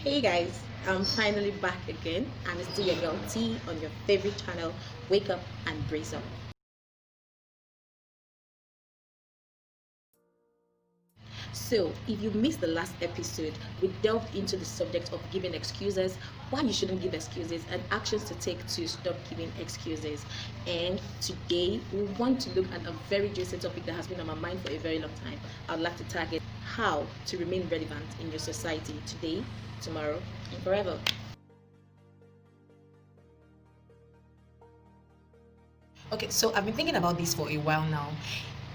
Hey guys, I'm finally back again, and it's still your girl T on your favorite channel. Wake up and brace up. So, if you missed the last episode, we delved into the subject of giving excuses, why you shouldn't give excuses, and actions to take to stop giving excuses. And today, we want to look at a very juicy topic that has been on my mind for a very long time. I'd like to target how to remain relevant in your society today, tomorrow, and forever. Okay, so I've been thinking about this for a while now.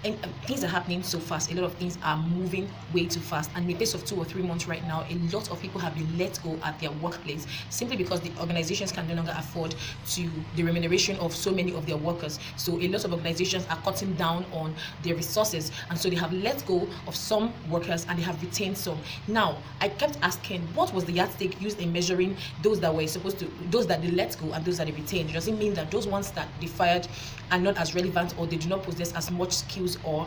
And things are happening so fast. A lot of things are moving way too fast. And in the pace of 2 or 3 months right now, a lot of people have been let go at their workplace simply because the organizations can no longer afford to the remuneration of so many of their workers. So a lot of organizations are cutting down on their resources, and so they have let go of some workers and they have retained some. Now, I kept asking, what was the yardstick used in measuring those that were supposed to, those that they let go and those that they retained? Does it mean that those ones that they fired are not as relevant, or they do not possess as much skills or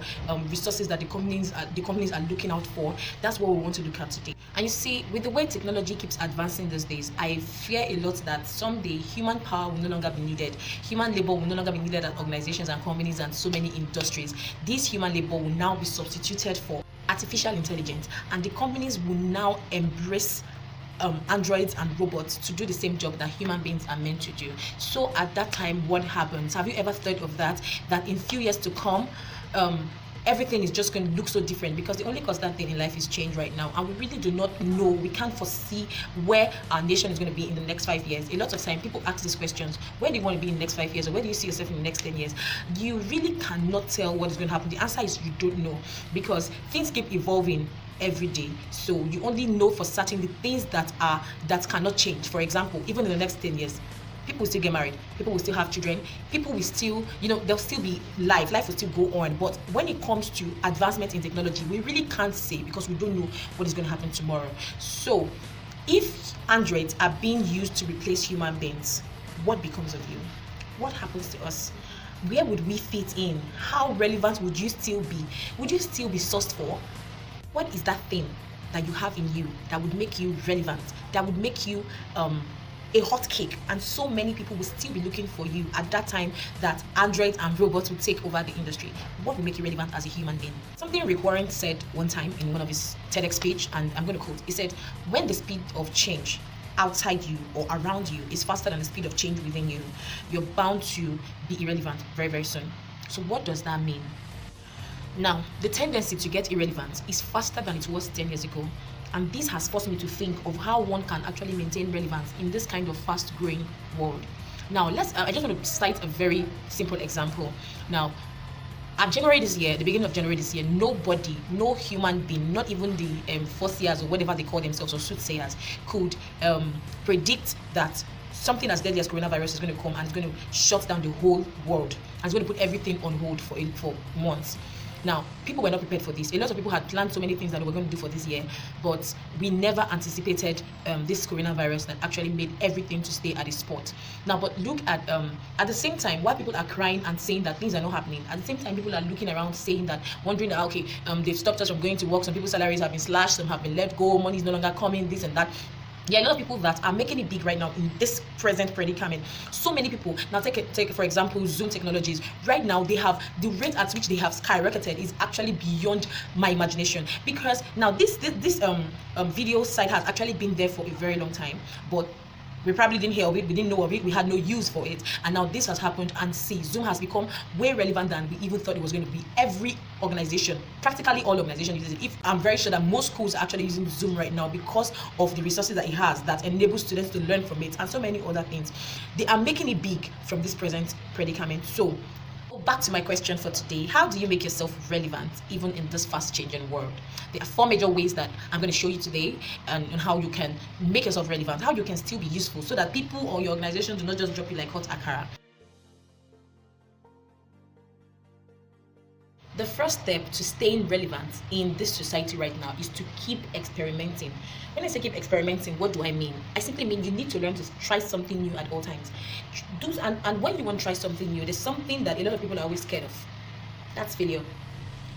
resources that the companies are looking out for? That's what we want to look at today. And you see, with the way technology keeps advancing these days, I fear a lot that someday human power will no longer be needed. Human labor will no longer be needed at organizations and companies and so many industries. This human labor will now be substituted for artificial intelligence, and the companies will now embrace androids and robots to do the same job that human beings are meant to do. So at that time, what happens? Have you ever thought of that in few years to come, everything is just going to look so different? Because the only constant thing in life is change right now, and we really do not know, we can't foresee where our nation is going to be in the next 5 years. A lot of time people ask these questions: where do you want to be in the next 5 years, or where do you see yourself in the next 10 years? You really cannot tell what is going to happen. The answer is you don't know, because things keep evolving every day. So you only know for certain the things that cannot change. For example, even in the next 10 years, people will still get married, people will still have children, people will still, there'll still be life will still go on. But when it comes to advancement in technology, we really can't say, because we don't know what is going to happen tomorrow. So if androids are being used to replace human beings, what becomes of you? What happens to us? Where would we fit in? How relevant would you still be? Would you still be sourced for? What is that thing that you have in you that would make you relevant, that would make you a hot cake, and so many people will still be looking for you at that time that androids and robots will take over the industry? What will make you relevant as a human being? Something Rick Warren said one time in one of his TEDx speech, and I'm going to quote. He said, when the speed of change outside you or around you is faster than the speed of change within you, you're bound to be irrelevant very, very soon. So what does that mean? Now, the tendency to get irrelevant is faster than it was 10 years ago. And this has forced me to think of how one can actually maintain relevance in this kind of fast-growing world. Now, I just want to cite a very simple example. Now, at January this year, the beginning of January this year, nobody, no human being, not even the foreseers or whatever they call themselves, or soothsayers, could predict that something as deadly as coronavirus is going to come and it's going to shut down the whole world, and it's going to put everything on hold for months. Now, people were not prepared for this. A lot of people had planned so many things that they were going to do for this year, but we never anticipated this coronavirus that actually made everything to stay at a spot. Now, but look at the same time, while people are crying and saying that things are not happening, at the same time, people are looking around saying that, wondering that, okay, they've stopped us from going to work, some people's salaries have been slashed, some have been let go, money is no longer coming, this and that. There are a lot of people that are making it big right now in this present predicament. So many people. Now take for example Zoom technologies. Right now they have the rate at which they have skyrocketed is actually beyond my imagination, because now this video site has actually been there for a very long time, but we probably didn't hear of it, we didn't know of it, we had no use for it, and now this has happened, and see, Zoom has become way relevant than we even thought it was going to be. Every organization, practically all organizations uses it. I'm very sure that most schools are actually using Zoom right now because of the resources that it has that enable students to learn from it, and so many other things. They are making it big from this present predicament. So back to my question for today: how do you make yourself relevant even in this fast changing world? There are 4 major ways that I'm going to show you today, and how you can make yourself relevant, how you can still be useful, so that people or your organization do not just drop you like hot akara. The first step to staying relevant in this society right now is to keep experimenting. When I say keep experimenting, what do I mean? I simply mean you need to learn to try something new at all times. And when you want to try something new, there's something that a lot of people are always scared of. That's failure.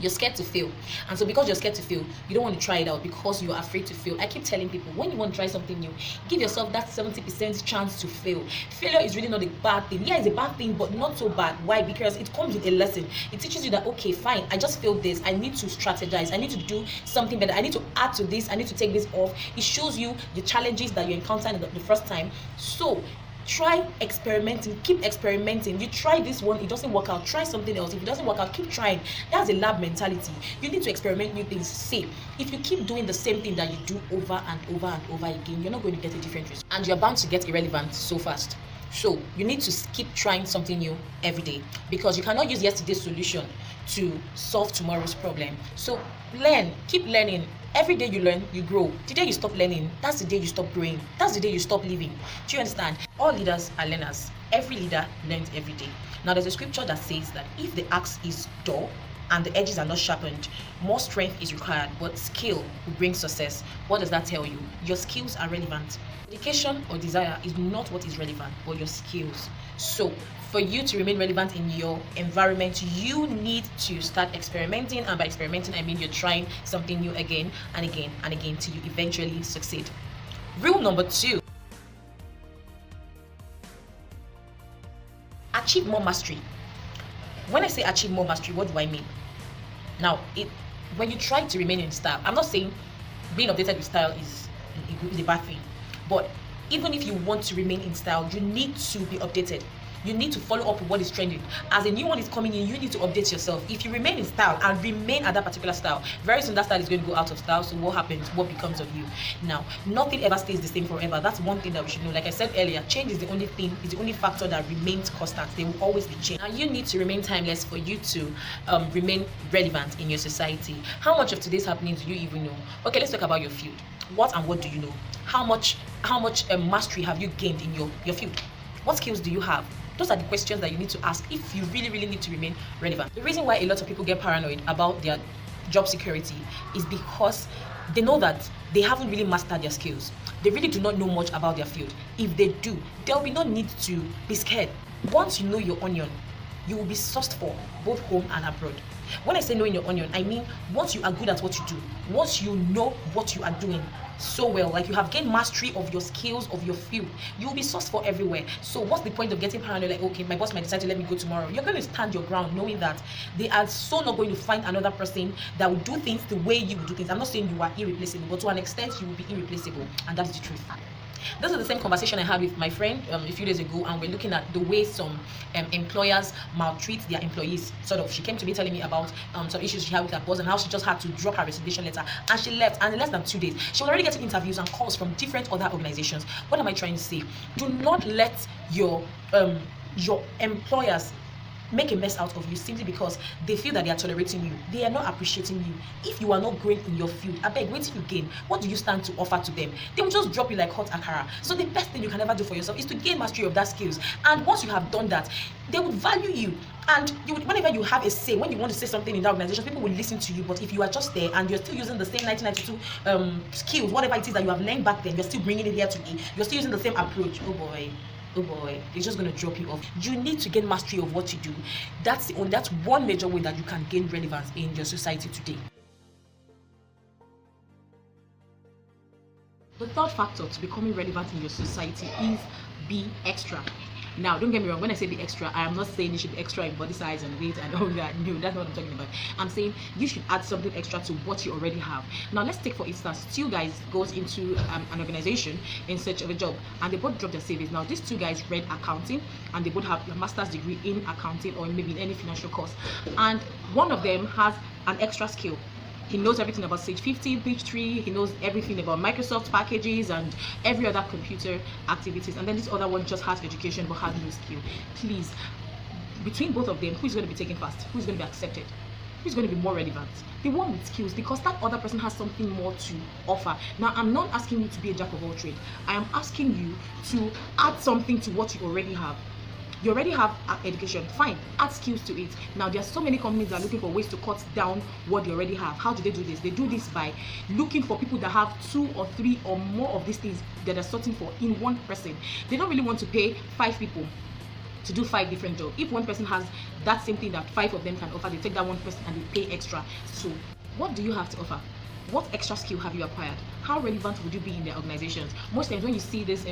You're scared to fail. And so because you're scared to fail, you don't want to try it out because you're afraid to fail. I keep telling people, when you want to try something new, give yourself that 70% chance to fail. Failure is really not a bad thing. Yeah, it's a bad thing, but not so bad. Why? Because it comes with a lesson. It teaches you that, okay, fine, I just failed this. I need to strategize. I need to do something better. I need to add to this. I need to take this off. It shows you the challenges that you encountered the first time. So try experimenting, keep experimenting. You try this one, it doesn't work out, try something else. If it doesn't work out, keep trying. That's a lab mentality. You need to experiment new things. Say, if you keep doing the same thing that you do over and over and over again, you're not going to get a different result, and you're bound to get irrelevant so fast. So you need to keep trying something new every day, because you cannot use yesterday's solution to solve tomorrow's problem. So learn, keep learning. Every day you learn, you grow. The day you stop learning, that's the day you stop growing. That's the day you stop living. Do you understand? All leaders are learners. Every leader learns every day. Now, there's a scripture that says that if the axe is dull and the edges are not sharpened, more strength is required, but skill will bring success. What does that tell you? Your skills are relevant. Dedication or desire is not what is relevant, but your skills. So for you to remain relevant in your environment, you need to start experimenting. And by experimenting, I mean you're trying something new again and again and again till you eventually succeed. Rule number 2. Achieve more mastery. When I say achieve more mastery, what do I mean? Now, when you try to remain in style, I'm not saying being updated with style is a bad thing, but even if you want to remain in style, you need to be updated. You need to follow up with what is trending. As a new one is coming in, you need to update yourself. If you remain in style and remain at that particular style, very soon that style is going to go out of style. So what happens? What becomes of you? Now, nothing ever stays the same forever. That's one thing that we should know. Like I said earlier, change is the only thing, is the only factor that remains constant. There will always be change. Now, you need to remain timeless for you to remain relevant in your society. How much of today's happenings do you even know? Okay, let's talk about your field. What do you know? How much mastery have you gained in your field? What skills do you have? Those are the questions that you need to ask if you really, really need to remain relevant. The reason why a lot of people get paranoid about their job security is because they know that they haven't really mastered their skills. They really do not know much about their field. If they do, there will be no need to be scared. Once you know your onion, you will be sourced for both home and abroad. When I say knowing your onion, I mean once you are good at what you do, once you know what you are doing so well, like you have gained mastery of your skills, of your field, you will be sourced for everywhere. So what's the point of getting paranoid, like, okay, my boss might decide to let me go tomorrow? You're going to stand your ground knowing that they are so not going to find another person that will do things the way you will do things. I'm not saying you are irreplaceable, but to an extent you will be irreplaceable, and that is the truth. This is the same conversation I had with my friend a few days ago, and we're looking at the way some employers maltreat their employees. Sort of, she came to me telling me about some issues she had with her boss and how she just had to drop her resignation letter, and she left. And in less than 2 days, she was already getting interviews and calls from different other organizations. What am I trying to say? Do not let your employers make a mess out of you simply because they feel that they are tolerating you. They are not appreciating you. If you are not growing in your field, I beg, wait till you gain. What do you stand to offer to them? They will just drop you like hot akara. So the best thing you can ever do for yourself is to gain mastery of that skills. And once you have done that, they would value you. And you would, whenever you have a say, when you want to say something in that organization, people will listen to you. But if you are just there and you're still using the same 1992 skills, whatever it is that you have learned back then, you're still bringing it here today, you're still using the same approach, oh boy, it's just going to drop you off. You need to gain mastery of what you do. That's one major way that you can gain relevance in your society today. The third factor to becoming relevant in your society is be extra. Now, don't get me wrong, when I say be extra, I am not saying you should be extra in body size and weight and all that. No, that's not what I'm talking about. I'm saying you should add something extra to what you already have. Now, let's take for instance, 2 guys goes into an organization in search of a job, and they both drop their CVs. Now, these 2 guys read accounting, and they both have a master's degree in accounting or maybe in any financial course. And one of them has an extra skill. He knows everything about Sage 50, Peachtree, he knows everything about Microsoft packages and every other computer activities. And then this other one just has education but has no skill. Please, between both of them, who is going to be taken first? Who is going to be accepted? Who's going to be more relevant? The one with skills, because that other person has something more to offer. Now, I'm not asking you to be a jack of all trades. I am asking you to add something to what you already have. You already have education, fine, add skills to it. Now, there are so many companies that are looking for ways to cut down what they already have. How do they do this? They do this by looking for people that have 2 or 3 or more of these things that they're sorting for in one person. They don't really want to pay 5 people to do 5 different jobs. If one person has that same thing that 5 of them can offer, they take that one person and they pay extra. So what do you have to offer? What extra skill have you acquired? How relevant would you be in their organizations? Most times when you see this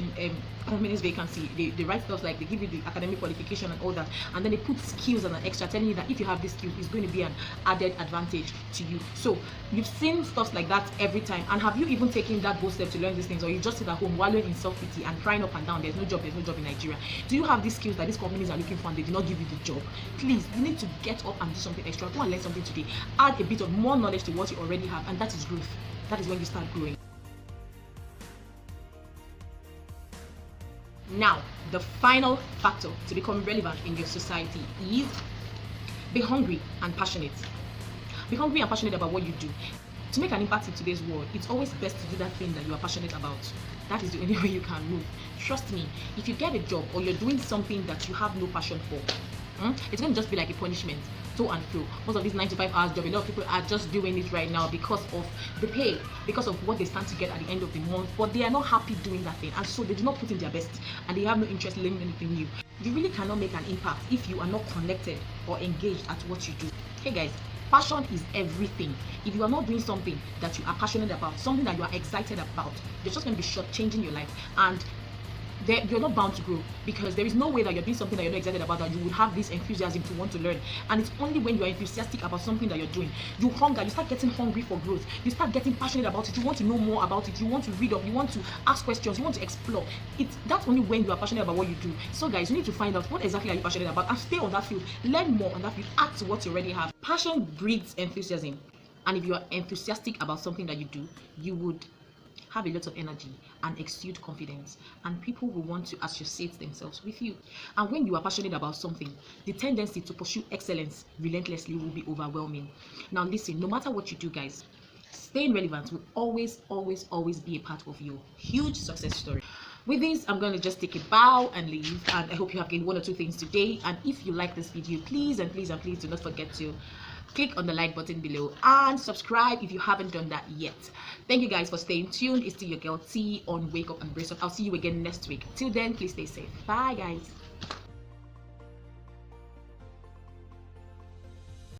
company's vacancy, they write stuff like they give you the academic qualification and all that, and then they put skills and an extra, telling you that if you have this skill, it's going to be an added advantage to you. So you've seen stuff like that every time. And have you even taken that bold step to learn these things, or you just sit at home wallowing in self-pity and crying up and down, there's no job in Nigeria? Do you have these skills that these companies are looking for and they did not give you the job? Please, you need to get up and do something extra. Go and learn something today. Add a bit of more knowledge to what you already have, and that is growth. That is when you start growing. Now, the final factor to become relevant in your society is be hungry and passionate. Be hungry and passionate about what you do. To make an impact in today's world, it's always best to do that thing that you are passionate about. That is the only way you can move. Trust me, if you get a job or you're doing something that you have no passion for, it's going to just be like a punishment, to and fro. Most of these 9 to 5 hours job, a lot of people are just doing it right now because of the pay, because of what they stand to get at the end of the month, but they are not happy doing that thing, and so they do not put in their best, and they have no interest in learning anything new. You really cannot make an impact if you are not connected or engaged at what you do. Hey guys, passion is everything. If you are not doing something that you are passionate about, something that you are excited about, you're just going to be shortchanging your life, and you're not bound to grow, because there is no way that you're doing something that you're not excited about that you would have this enthusiasm to want to learn. And it's only when you're enthusiastic about something that you're doing, you start getting hungry for growth, you start getting passionate about it, you want to know more about it, you want to read up, you want to ask questions, you want to explore. That's only when you are passionate about what you do. So guys, you need to find out what exactly are you passionate about and stay on that field, learn more on that field, add to what you already have. Passion breeds enthusiasm, and if you are enthusiastic about something that you do, you would have a lot of energy and exude confidence, and people will want to associate themselves with you. And when you are passionate about something, the tendency to pursue excellence relentlessly will be overwhelming. Now listen, no matter what you do guys, staying relevant will always be a part of your huge success story. With this, I'm going to just take a bow and leave, and I hope you have gained 1 or 2 things today. And if you like this video, please do not forget to click on the like button below and subscribe if you haven't done that yet. Thank you guys for staying tuned. It's still your girl T on Wake Up and Brace Up. I'll see you again next week. Till then, please stay safe. Bye guys.